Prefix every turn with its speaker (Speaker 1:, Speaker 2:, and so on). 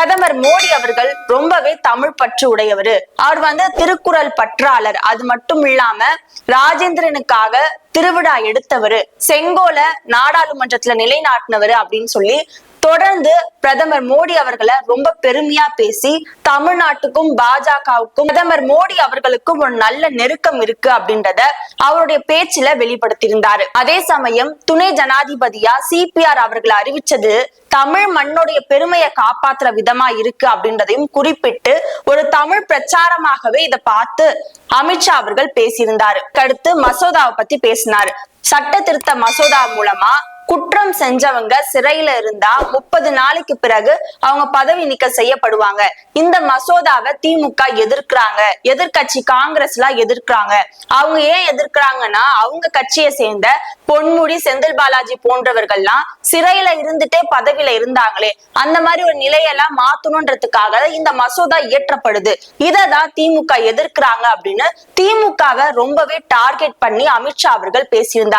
Speaker 1: பிரதமர் மோடி அவர்கள் ரொம்பவே தமிழ் பற்று உடையவர். அவர் திருக்குறள் பற்றாளர். அது மட்டும் இல்லாம ராஜேந்திரனுக்காக திருவிழா எடுத்தவர், செங்கோல நாடாளுமன்றத்துல நிலைநாட்டினவர் அப்படின்னு சொல்லி தொடர்ந்து பிரதமர் மோடி அவர்களை ரொம்ப பெருமையா பேசி தமிழ்நாட்டுக்கும் பாஜகவுக்கும் பிரதமர் மோடி அவர்களுக்கும் ஒரு நல்ல நெருக்கம் இருக்கு அப்படின்றத அவருடைய பேச்சுல வெளிப்படுத்தியிருந்தாரு. அதே சமயம் துணை ஜனாதிபதியா சிபிஆர் அவர்களை அறிவிச்சது தமிழ் மண்ணுடைய பெருமையை காப்பாற்றுற விதமா இருக்கு அப்படின்றதையும் குறிப்பிட்டு ஒரு தமிழ் பிரச்சாரமாகவே இதை பார்த்து அமித்ஷா அவர்கள் பேசியிருந்தாரு. அடுத்து மசோதாவை பத்தி பேசினாரு. சட்ட திருத்த மசோதா மூலமா குற்றம் செஞ்சவங்க சிறையில இருந்தா 30 நாளைக்கு பிறகு அவங்க பதவி நீக்கம் செய்யப்படுவாங்க. இந்த மசோதாவை திமுக எதிர்க்கிறாங்க, எதிர்கட்சி காங்கிரஸ் எல்லாம் எதிர்க்கிறாங்க. அவங்க ஏன் எதிர்க்கிறாங்கன்னா அவங்க கட்சியை சேர்ந்த பொன்முடி, செந்தில் பாலாஜி போன்றவர்கள்லாம் சிறையில இருந்துட்டே பதவியில இருந்தாங்களே, அந்த மாதிரி ஒரு நிலையெல்லாம் மாத்தணும்ன்றதுக்காக இந்த மசோதா இயற்றப்படுது. இததான் திமுக எதிர்க்கிறாங்க அப்படின்னு திமுகவை ரொம்பவே டார்கெட் பண்ணி அமித்ஷா அவர்கள் பேசியிருந்தாரு.